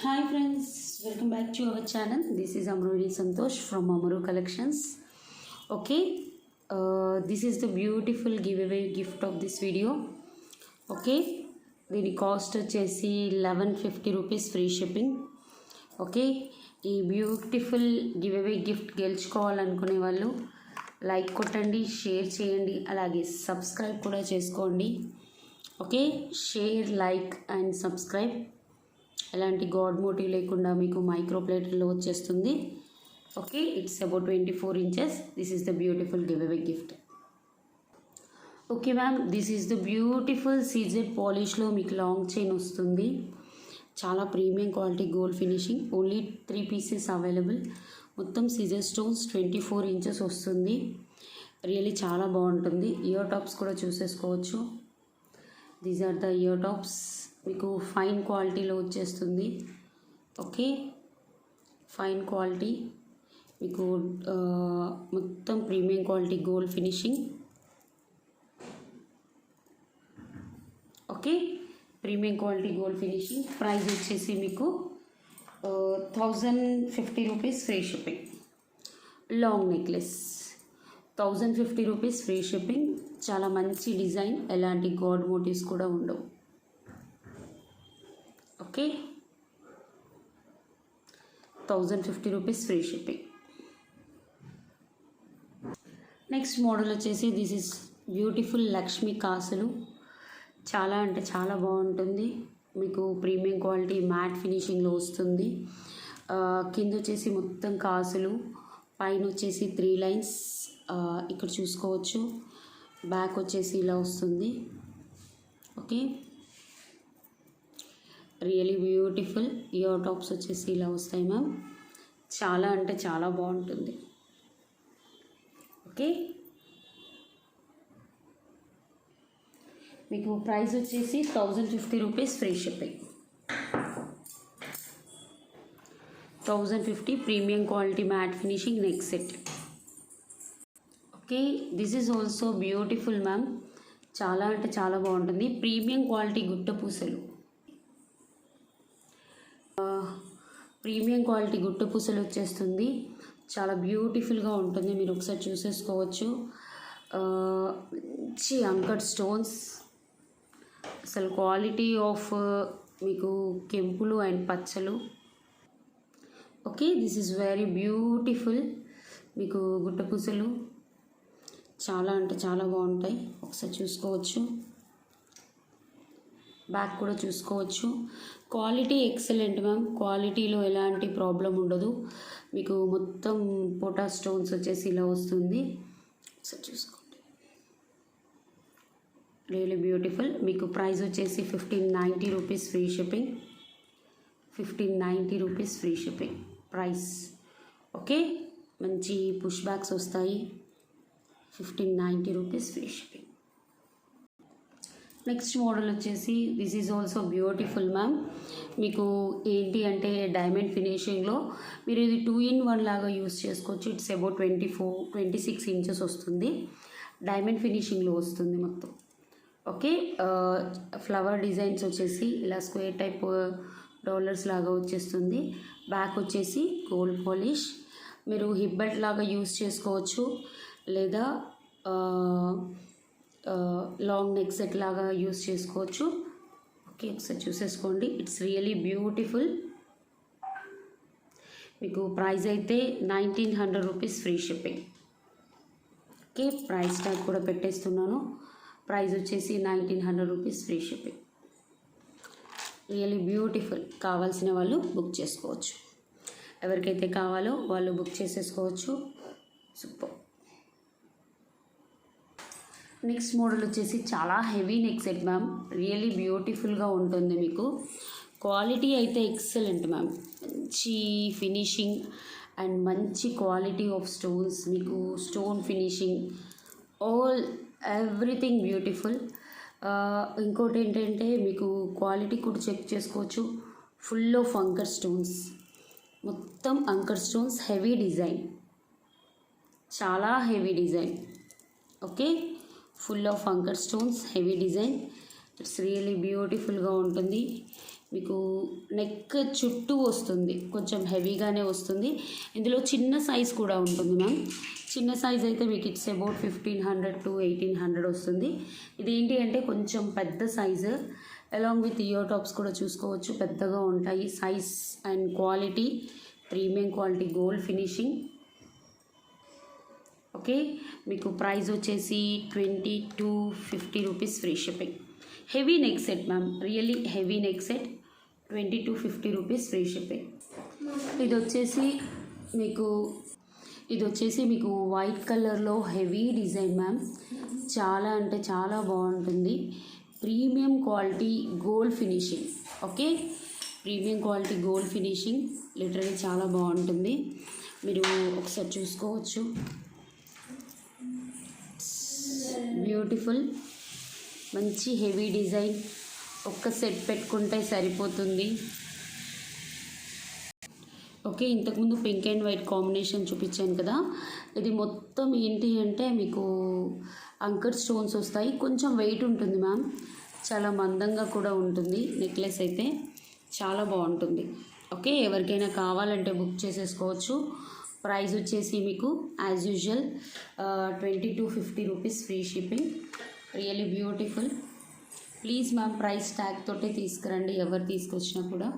Hi friends, welcome back to our channel. This is Amruni Santosh from Amaru Collections. Okay, this is the beautiful giveaway gift of this video. Okay, దీని cost వచ్చేసి 1150 rupees free shipping. Okay, ఈ beautiful giveaway gift గెలుచుకోవాలనుకునే వాళ్ళు like కొట్టండి, share చేయండి, అలాగే subscribe కూడా చేసుకోండి. Okay, share, like and subscribe. ఎలాంటి గాడ్ మోటివ్ లేకుండా మీకు మైక్రో ప్లేట్లో వచ్చేస్తుంది. Okay, it's about 24 inches. This is the beautiful giveaway gift. Okay ma'am, this is the beautiful CZ పాలిష్లో మీకు లాంగ్ చైన్ వస్తుంది. చాలా premium quality gold finishing. Only 3 pieces available. మొత్తం సీజెడ్ స్టోన్స్ 24 ఇంచెస్ వస్తుంది. రియల్లీ చాలా బాగుంటుంది. ఇయర్ టాప్స్ కూడా చూసేసుకోవచ్చు. These are the ear tops. మీకు ఫైన్ క్వాలిటీలో వచ్చేస్తుంది. ఓకే, ఫైన్ క్వాలిటీ మీకు మొత్తం premium quality gold finishing. Okay, premium quality gold finishing. Price వచ్చేసి మీకు 1050 rupees free shipping. Long necklace 1050 rupees free shipping. చాలా మంచి డిజైన్, ఎలాంటి గాడ్ మోటివ్స్ కూడా ఉండవు. Okay, 1050 rupees free shipping. Next model వచ్చేసి దిస్ ఇస్ బ్యూటిఫుల్ లక్ష్మీ కాసులు. చాలా అంటే చాలా బాగుంటుంది. మీకు ప్రీమియం క్వాలిటీ మ్యాట్ ఫినిషింగ్లో వస్తుంది. కింద వచ్చేసి మొత్తం కాసులు, పైన వచ్చేసి 3 లైన్స్ ఇక్కడ చూసుకోవచ్చు. బ్యాక్ వచ్చేసి ఇలా వస్తుంది. Okay, really beautiful. Ear tops వచ్చేసి ఇలా వస్తాయి మ్యామ్. చాలా అంటే చాలా బాగుంటుంది. ఓకే, మీకు ప్రైస్ వచ్చేసి 1050 rupees free shipping. 1050 premium quality matte finishing neck set. Okay, this is also beautiful ma'am. చాలా అంటే చాలా బాగుంటుంది. ప్రీమియం క్వాలిటీ గుట్ట పూసలు. ప్రీమియం క్వాలిటీ గుట్ట పూసలు వచ్చేస్తుంది. చాలా బ్యూటిఫుల్గా ఉంటుంది. మీరు ఒకసారి చూసేసుకోవచ్చు. మంచి అంకట్ స్టోన్స్. అసలు క్వాలిటీ ఆఫ్ మీకు కెంపులు అండ్ పచ్చలు. Okay, this is very beautiful. మీకు గుట్ట పూసలు చాలా అంటే చాలా బాగుంటాయి. ఒకసారి చూసుకోవచ్చు. బ్యాక్ కూడా చూసుకోవచ్చు. Quality excellent ma'am. క్వాలిటీలో ఎలాంటి ప్రాబ్లం ఉండదు. మీకు మొత్తం పోటా స్టోన్స్ వచ్చేసి ఇలా వస్తుంది. ఒకసారి చూసుకోండి. Really beautiful. మీకు ప్రైస్ వచ్చేసి 1590 rupees free shipping. 1590 rupees free shipping price. Okay, మంచి పుష్ బ్యాక్స్ వస్తాయి. 1590 rupees free shipping. Next model వచ్చేసి this is also beautiful ma'am. మీకు ఏంటి అంటే డైమండ్ ఫినిషింగ్లో మీరు ఇది 2-in-1 లాగా యూస్ చేసుకోవచ్చు. ఇట్స్ అబౌట్ 26 ఇంచెస్ వస్తుంది. డైమండ్ ఫినిషింగ్లో వస్తుంది మొత్తం. ఓకే, ఫ్లవర్ డిజైన్స్ వచ్చేసి ఇలా స్క్వేర్ టైప్ డాలర్స్ లాగా వచ్చేస్తుంది. బ్యాక్ వచ్చేసి గోల్డ్ పాలిష్. మీరు హిప్ బెల్ట్ లాగా యూస్ చేసుకోవచ్చు, లేదా లాంగ్ నెక్ సెట్ లాగా యూస్ చేసుకోవచ్చు. ఓకే, ఒకసారి చూసేసుకోండి. It's really beautiful. మీకు ప్రైస్ అయితే 1900 rupees free shipping. Okay, price tag కూడా పెట్టేస్తున్నాను. ప్రైస్ వచ్చేసి 1900 rupees free shipping. Really beautiful. కావాల్సిన వాళ్ళు బుక్ చేసుకోవచ్చు. ఎవరికైతే కావాలో వాళ్ళు బుక్ చేసేసుకోవచ్చు. సూపర్. నెక్స్ట్ మోడల్ వచ్చేసి చాలా heavy neck set ma'am. Really బ్యూటిఫుల్గా ఉంటుంది. మీకు క్వాలిటీ అయితే ఎక్సలెంట్ మ్యామ్. మంచి ఫినిషింగ్ అండ్ మంచి క్వాలిటీ ఆఫ్ స్టోన్స్. మీకు స్టోన్ ఫినిషింగ్ ఎవ్రీథింగ్ బ్యూటిఫుల్. ఇంకోటి ఏంటంటే మీకు క్వాలిటీ కూడా చెక్ చేసుకోవచ్చు. Full of anchor stones. మొత్తం అంకర్ స్టోన్స్. హెవీ డిజైన్, చాలా heavy design. Okay, full of anchor stones, heavy design. It's really బ్యూటిఫుల్గా ఉంటుంది. మీకు నెక్ చుట్టూ వస్తుంది, కొంచెం హెవీగానే వస్తుంది. ఇందులో చిన్న సైజ్ కూడా ఉంటుంది మ్యామ్. చిన్న సైజ్ అయితే మీకు ఇట్స్ అబౌట్ 1500 to 1800 వస్తుంది. ఇదేంటి అంటే కొంచెం పెద్ద size, along with ear tops కూడా చూసుకోవచ్చు, పెద్దగా ఉంటాయి. Size and quality premium quality gold finishing. Okay, మీకు ప్రైస్ వచ్చేసి 20 to 50 rupees free shipping. Heavy neck set ma'am, really heavy neck set, 20 to 50 rupees free shipping. ఇది వచ్చేసి మీకు వైట్ కలర్లో హెవీ డిజైన్ మ్యామ్. చాలా అంటే చాలా బాగుంటుంది. Premium quality gold finishing. Okay, premium quality gold finishing literally చాలా బాగుంటుంది. మీరు ఒకసారి చూసుకోవచ్చు. బ్యూటిఫుల్, మంచి హెవీ డిజైన్. ఒక్క సెట్ పెట్టుకుంటే సరిపోతుంది. ఓకే, ఇంతకుముందు పింక్ అండ్ వైట్ కాంబినేషన్ చూపించాను కదా, ఇది మొత్తం ఏంటి అంటే మీకు అంకర్ స్టోన్స్ వస్తాయి. కొంచెం వెయిట్ ఉంటుంది మ్యామ్, చాలా మందంగా కూడా ఉంటుంది. నెక్లెస్ అయితే చాలా బాగుంటుంది. ఓకే, ఎవరికైనా కావాలంటే బుక్ చేసేసుకోవచ్చు. ప్రైస్ వచ్చేసి మీకు as usual 20 to 50 rupees free shipping. Really beautiful. Please ma'am price tag తోటే తీసుకురండి ఎవరు తీసుకొచ్చినా కూడా.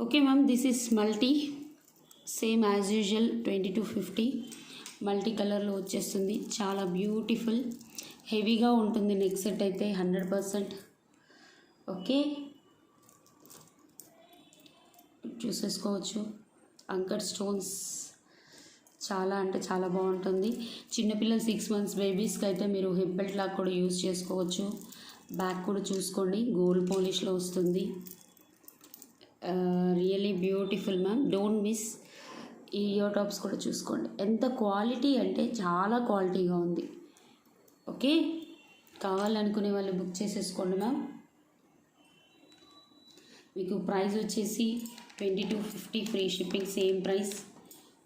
Okay ma'am, this is multi, same as usual 20 to 50 multi కలర్లో వచ్చేస్తుంది. చాలా బ్యూటిఫుల్, హెవీగా ఉంటుంది నెక్ సెట్ అయితే 100%. ఓకే, చూసేసుకోవచ్చు. అంకర్ స్టోన్స్ చాలా అంటే చాలా బాగుంటుంది. చిన్నపిల్లలు 6 months బేబీస్కి అయితే మీరు హిప్ బెల్ట్ లాగా కూడా యూజ్ చేసుకోవచ్చు. బ్యాక్ కూడా చూసుకోండి, గోల్డ్ పాలిష్లో వస్తుంది. Really beautiful ma'am, don't miss. ఈ ఇయర్ టాప్స్ కూడా చూసుకోండి, ఎంత క్వాలిటీ అంటే చాలా క్వాలిటీగా ఉంది. ఓకే, కావాలనుకునే వాళ్ళు బుక్ చేసేసుకోండి మ్యామ్. మీకు ప్రైస్ వచ్చేసి 20 to 50 free shipping, same price.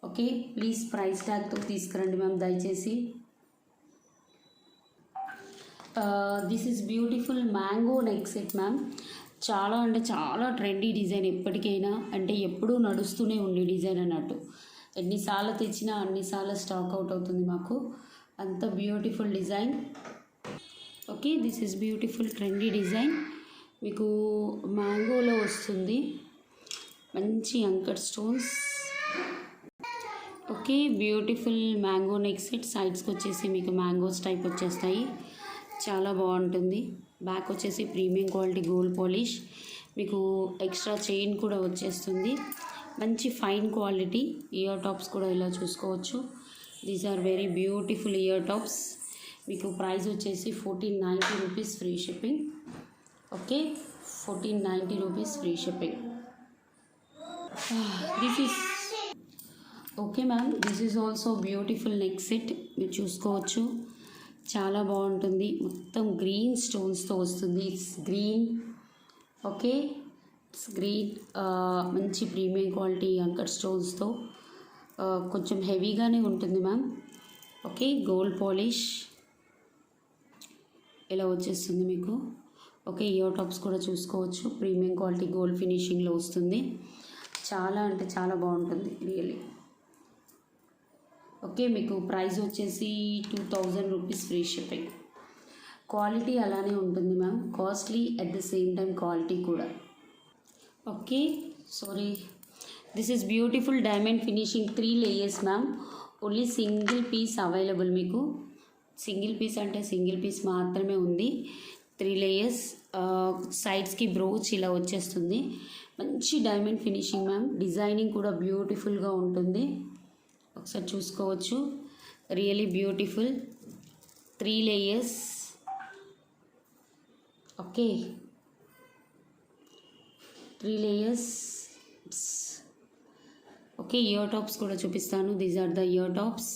Okay, please price ట్యాగ్తో తీసుకురండి మ్యామ్ దయచేసి. This is beautiful mango neck set ma'am. చాలా అంటే చాలా ట్రెండీ డిజైన్, ఎప్పటికైనా అంటే ఎప్పుడూ నడుస్తూనే ఉండే డిజైన్ అన్నట్టు. ఎన్నిసార్లు తెచ్చినా అన్నిసార్లు స్టాక్ అవుట్ అవుతుంది మాకు, అంత beautiful design. Okay, this is beautiful trendy design. మీకు మ్యాంగోలో వస్తుంది, మంచి అంకర్ stones. Okay, beautiful mango neck set. సైడ్స్కి వచ్చేసి మీకు మ్యాంగోస్ టైప్ వచ్చేస్తాయి, చాలా బాగుంటుంది. బ్యాక్ వచ్చేసి ప్రీమియం క్వాలిటీ గోల్డ్ పాలిష్, మీకు ఎక్స్ట్రా చైన్ కూడా వచ్చేస్తుంది. మంచి ఫైన్ క్వాలిటీ ఇయర్ టాప్స్ కూడా ఇలా చూసుకోవచ్చు. These are very beautiful ear tops. మీకు ప్రైస్ వచ్చేసి 1490 rupees free shipping. Okay, 1490 rupees free shipping. This is okay ma'am, this is also beautiful neck set. మీరు చూసుకోవచ్చు, చాలా బాగుంటుంది. మొత్తం గ్రీన్ స్టోన్స్తో వస్తుంది. It's green. Okay, it's green, మంచి ప్రీమియం క్వాలిటీ అంకర్ స్టోన్స్తో, కొంచెం హెవీగానే ఉంటుంది మ్యామ్. ఓకే, గోల్డ్ పాలిష్ ఇలా వచ్చేస్తుంది మీకు. ఓకే, ఇయర్ టాప్స్ కూడా చూసుకోవచ్చు, ప్రీమియం క్వాలిటీ గోల్డ్ ఫినిషింగ్లో వస్తుంది. చాలా అంటే చాలా బాగుంటుంది రియల్లీ. ఓకే, మీకు ప్రైస్ వచ్చేసి 2000 రూపీస్ ఫ్రీ షిప్పింగ్. క్వాలిటీ అలానే ఉంటుంది ma'am, costly at the same time quality కూడా. Okay, sorry, this is beautiful diamond finishing 3 layers ma'am. Only single piece available మీకు. సింగిల్ పీస్ అంటే సింగిల్ పీస్ మాత్రమే ఉంది. 3 layers, సైడ్స్కి బ్రోచ్ ఇలా వచ్చేస్తుంది. మంచి డైమండ్ ఫినిషింగ్ మ్యామ్. డిజైనింగ్ కూడా బ్యూటిఫుల్గా ఉంటుంది, ఒకసారి చూసుకోవచ్చు. Really beautiful 3 layers. Okay, 3 layers. Okay, ear tops కూడా చూపిస్తాను. These are the ear tops.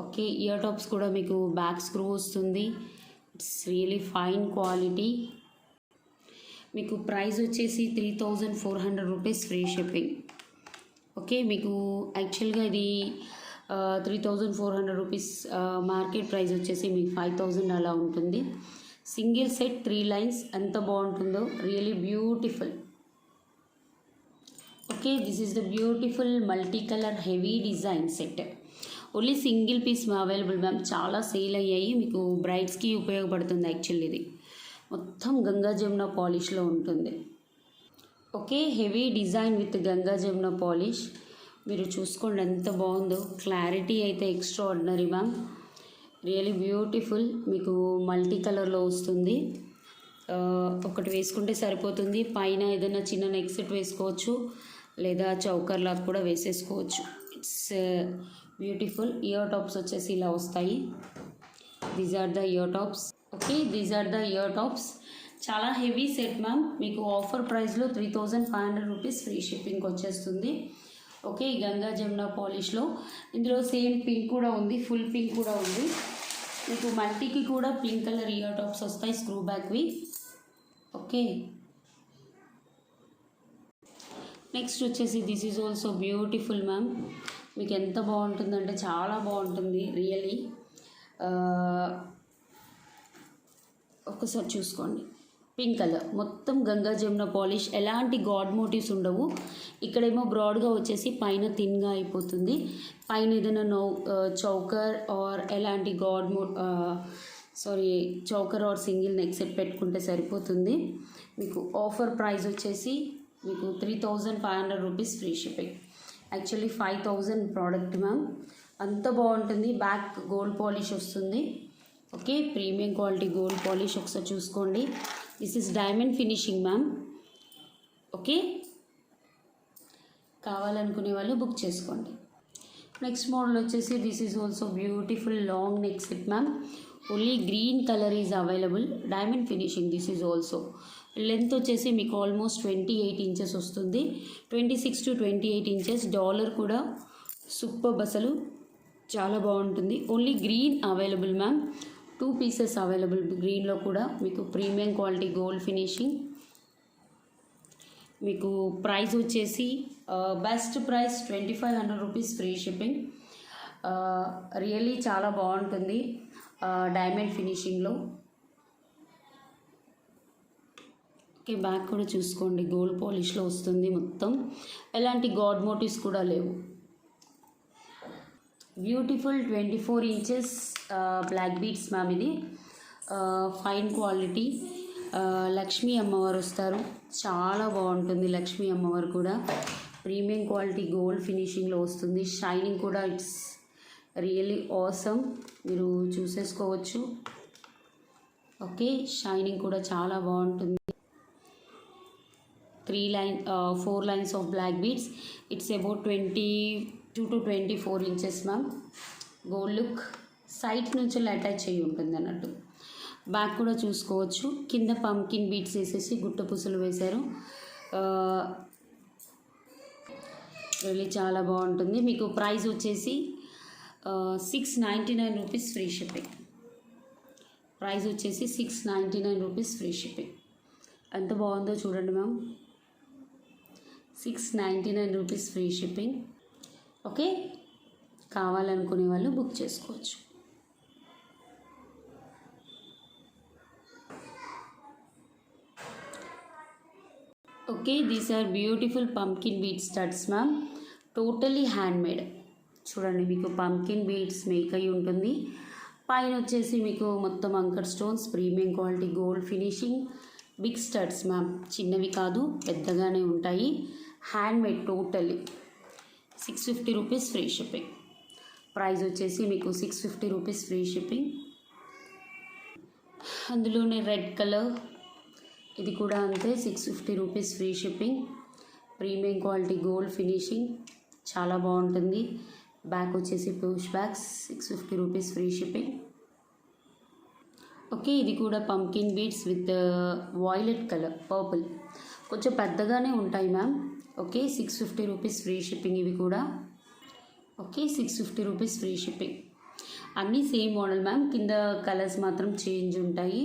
Okay, ear tops కూడా మీకు బ్యాక్ స్క్రూ వస్తుంది. It's really fine quality. మీకు ప్రైస్ వచ్చేసి 3400 రూపీస్ ఫ్రీ షిప్పింగ్. ఓకే, మీకు యాక్చువల్గా ఇది 3400 రూపీస్, మార్కెట్ ప్రైస్ వచ్చేసి మీకు 5000 అలా ఉంటుంది. సింగిల్ సెట్ 3 లైన్స్ ఎంత బాగుంటుందో, really beautiful. Okay, this is the beautiful multi colour heavy design set. Only single piece available ma'am. చాలా సేల్ అయ్యాయి, మీకు బ్రైడ్స్కి ఉపయోగపడుతుంది యాక్చువల్లీ. ఇది మొత్తం గంగా జమున పాలిష్లో ఉంటుంది. Okay, heavy design with Ganga Jamuna polish. మీరు చూసుకోండి ఎంత బాగుందో. క్లారిటీ అయితే ఎక్స్ట్రాఆర్డినరీ మ్యామ్, రియలీ బ్యూటిఫుల్. మీకు మల్టీ కలర్లో వస్తుంది. ఒకటి వేసుకుంటే సరిపోతుంది. పైన ఏదైనా చిన్న నెక్ సెట్ వేసుకోవచ్చు, లేదా చౌకర్లా కూడా వేసేసుకోవచ్చు. It's beautiful. ఇయర్ టాప్స్ వచ్చేసి ఇలా వస్తాయి. These are the ear tops. Okay, these are the ear tops. చాలా హెవీ సెట్ మ్యామ్. మీకు ఆఫర్ ప్రైస్లో 3500 రూపీస్ ఫ్రీ షిప్పింగ్ వచ్చేస్తుంది. ఓకే, గంగా జమున పాలిష్లో. ఇందులో సేమ్ పింక్ కూడా ఉంది, ఫుల్ పింక్ కూడా ఉంది. మీకు మల్టీకి కూడా పింక్ కలర్ ఇయర్ టాప్స్ వస్తాయి, స్క్రూ బ్యాక్వి. ఓకే, నెక్స్ట్ వచ్చేసి this is also beautiful ma'am. మీకు ఎంత బాగుంటుందంటే చాలా బాగుంటుంది రియలీ. ఒకసారి చూసుకోండి. పింక్ కలర్, మొత్తం గంగా జమున పాలిష్. ఎలాంటి గాడ్ మోటివ్స్ ఉండవు. ఇక్కడేమో బ్రాడ్గా వచ్చేసి పైన థిన్గా అయిపోతుంది. పైన ఏదైనా చౌకర్ ఆర్ ఎలాంటి choker or single neck set పెట్టుకుంటే సరిపోతుంది. మీకు ఆఫర్ ప్రైస్ వచ్చేసి మీకు 3500 rupees free shipping. Actually 5000 product ma'am. అంత బాగుంటుంది. బ్యాక్ గోల్డ్ పాలిష్ వస్తుంది. Okay, premium quality gold polish. ఒకసారి చూసుకోండి. This is diamond finishing ma'am. Okay, కావాలనుకునే వాళ్ళు బుక్ చేసుకోండి. నెక్స్ట్ మోడల్ వచ్చేసి this is also beautiful long neck set ma'am. Only green colour is available. Diamond finishing. This is also length వచ్చేసి మీకు almost 28 inches వస్తుంది. 26 to 28 inches. Dollar కూడా super, అసలు చాలా బాగుంటుంది. Only green available ma'am. 2 pieces available గ్రీన్లో కూడా. మీకు ప్రీమియం క్వాలిటీ గోల్డ్ ఫినిషింగ్. మీకు ప్రైస్ వచ్చేసి best price 2500 rupees free shipping. Really చాలా బాగుంటుంది డైమండ్ ఫినిషింగ్లో. ఓకే, బ్యాక్ కూడా చూసుకోండి. గోల్డ్ పాలిష్లో వస్తుంది మొత్తం. ఎలాంటి గాడ్ మోటివ్స్ కూడా లేవు. Beautiful 24 inches black beads ma'am. ఇది ఫైన్ క్వాలిటీ. లక్ష్మీ అమ్మవారు వస్తారు. చాలా బాగుంటుంది లక్ష్మీ అమ్మవారు కూడా. ప్రీమియం క్వాలిటీ గోల్డ్ ఫినిషింగ్లో వస్తుంది. షైనింగ్ కూడా ఇట్స్ రియల్లీ ఆసమ్. మీరు చూసేసుకోవచ్చు. ఓకే, షైనింగ్ కూడా చాలా బాగుంటుంది. 4 lines of black beads. It's about 22 to 24 inches ma'am. Gold look. Side నుంచి అటాచ్ అయ్యి ఉంటుంది అన్నట్టు. బ్యాక్ కూడా చూసుకోవచ్చు. కింద పంకిన్ బీడ్స్ వేసేసి గుట్ట పూసలు వేశారు. రియల్లీ చాలా బాగుంటుంది. మీకు ప్రైస్ వచ్చేసి 699 రూపీస్ ఫ్రీ షిప్పింగ్. ప్రైస్ వచ్చేసి 699 రూపీస్ ఫ్రీ షిప్పింగ్. ఎంత బాగుందో చూడండి ma'am. 699 rupees free shipping. Okay, కావాలనుకునే వాళ్ళు బుక్ చేసుకోవచ్చు. Okay, these are beautiful pumpkin bead studs ma'am. Totally handmade. చూడండి, మీకు పంకిన్ బీడ్స్ మేక్ అయి ఉంటుంది. పైన వచ్చేసి మీకు మొత్తం అంకర్ stones, premium quality gold finishing, big studs ma'am. చిన్నవి కాదు, పెద్దగానే ఉంటాయి. Handmade totally. 650 rupees free shipping. Price వచ్చేసి మీకు 650 రూపీస్ ఫ్రీ షిప్పింగ్. అందులోనే రెడ్ కలర్, ఇది కూడా అంతే, 650 rupees free shipping. Premium quality gold finishing, చాలా బాగుంటుంది. బ్యాక్ వచ్చేసి push backs, 650 rupees free shipping. Okay, ఇది కూడా pumpkin beads with violet colour, purple. కొంచెం పెద్దగానే ఉంటాయి ma'am. Okay, 650 rupees free shipping ఇవి కూడా. Okay, 650 rupees free shipping. అన్నీ సేమ్ మోడల్ మ్యామ్. కింద కలర్స్ మాత్రం చేంజ్ ఉంటాయి.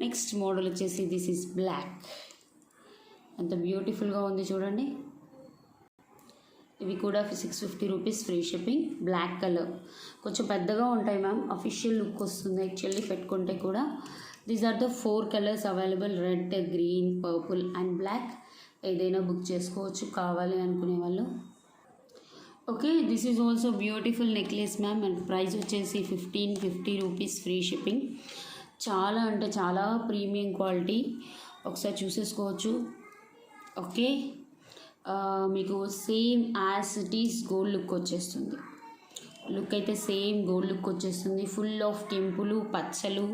నెక్స్ట్ మోడల్ వచ్చేసి దిస్ ఈజ్ బ్లాక్. ఎంత బ్యూటిఫుల్గా ఉంది చూడండి. ఇవి కూడా 650 rupees free shipping. Black colour కొంచెం పెద్దగా ఉంటాయి మ్యామ్, అఫీషియల్ లుక్ వస్తుంది యాక్చువల్లీ పెట్టుకుంటే కూడా. These are the 4 colours available, red, green, purple and black. ఏదైనా బుక్ చేసుకోవచ్చు కావాలి అనుకునే వాళ్ళు. Okay, this is also beautiful necklace ma'am and price వచ్చేసి 1550 రూపీస్ ఫ్రీ షిప్పింగ్. చాలా అంటే చాలా ప్రీమియం క్వాలిటీ, ఒకసారి చూసేసుకోవచ్చు. ఓకే, మీకు same as it is gold look వచ్చేస్తుంది. లుక్ అయితే సేమ్ గోల్డ్ లుక్ వచ్చేస్తుంది. ఫుల్ ఆఫ్ కెంపులు, పచ్చలు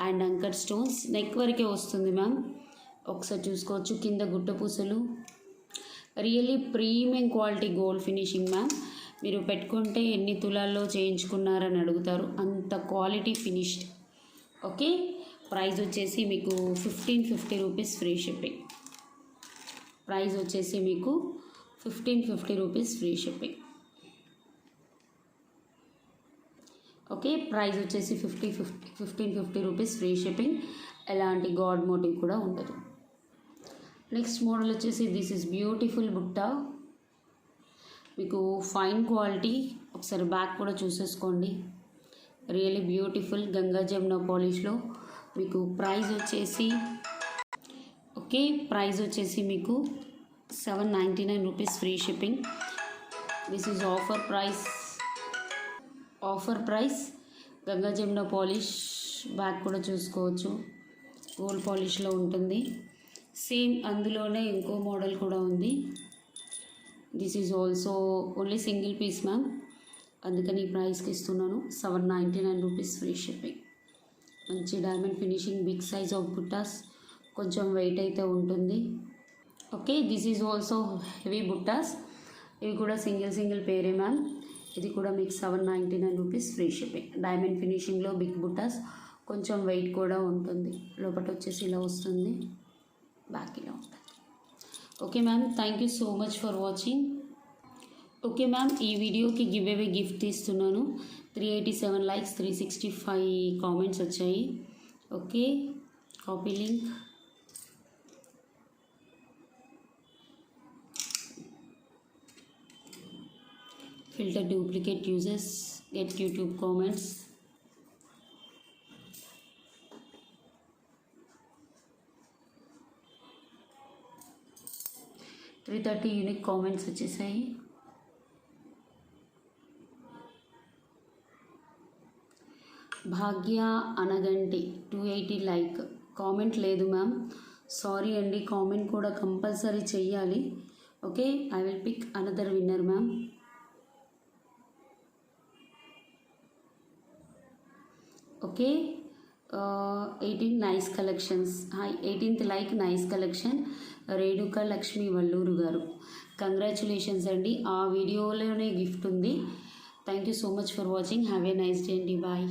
అండ్ అంకర్ స్టోన్స్. నెక్ వరకే వస్తుంది మ్యామ్, ఒకసారి చూసుకోవచ్చు. కింద గుట్ట పూసలు, really premium quality gold finishing ma'am. మీరు పెట్టుకుంటే ఎన్ని తులాల్లో చేయించుకున్నారని అడుగుతారు, అంత క్వాలిటీ ఫినిష్డ్. ఓకే, ప్రైస్ వచ్చేసి మీకు 1550 రూపీస్ ఫ్రీ షిప్పింగ్. ప్రైస్ వచ్చేసి మీకు 1550 rupees free shipping. Okay, price వచ్చేసి 1550 రూపీస్ ఫ్రీ షిప్పింగ్. ఎలాంటి గాడ్ మోటివ్ కూడా ఉండదు. నెక్స్ట్ మోడల్ వచ్చేసి దిస్ ఇస్ బ్యూటిఫుల్ బుట్ట, మీకు ఫైన్ క్వాలిటీ. ఒకసారి బ్యాక్ కూడా చూసేసుకోండి. రియల్లీ బ్యూటిఫుల్ గంగా జమున పాలిష్లో. మీకు ప్రైస్ వచ్చేసి ఓకే, ప్రైస్ వచ్చేసి మీకు 799 rupees free shipping. This is offer price. Ganga Jamuna polish, back కూడా చూసుకోవచ్చు, గోల్డ్ పాలిష్లో ఉంటుంది. సేమ్ అందులోనే ఇంకో మోడల్ కూడా ఉంది. This is also only single piece ma'am, అందుకని ఈ ప్రైస్కి ఇస్తున్నాను. 799 రూపీస్ ఫ్రీ షిప్పింగ్. మంచి diamond finishing, big size of బుట్టాస్, కొంచెం వెయిట్ అయితే ఉంటుంది. Okay, this is also heavy బుట్టాస్. ఇవి కూడా సింగిల్ పేరే మ్యామ్. ఇది కూడా మీకు 799 రూపీస్ ఫ్రీ షిప్పింగ్. డైమండ్ ఫినిషింగ్లో బిగ్ బుట్టాస్, కొంచెం వెయిట్ కూడా ఉంటుంది. లోపల వచ్చేసి ఇలా వస్తుంది, బ్యాక్ ఇలా ఉంటుంది. Okay ma'am, thank you so much for watching. Okay ma'am, ఈ వీడియోకి గివ్ అవే గిఫ్ట్ ఇస్తున్నాను. 387 లైక్స్, 365 కామెంట్స్ వచ్చాయి. Okay, copy link. filter duplicate users, get YouTube comments. Three 30 unique comments వచ్చేసాయి. భాగ్య అనగంటి 280 లైక్. కామెంట్ లేదు మ్యామ్, సారీ అండి. కామెంట్ కూడా compulsory చెయ్యాలి. Okay, I will pick another winner ma'am. Okay, 18 nice collections. Hi, 18th like, nice collection. Renuka Lakshmi Valluru గారు, congratulations అండి. ఆ వీడియోలోనే గిఫ్ట్ ఉంది. Thank you so much for watching. Have a nice day అండి. బాయ్.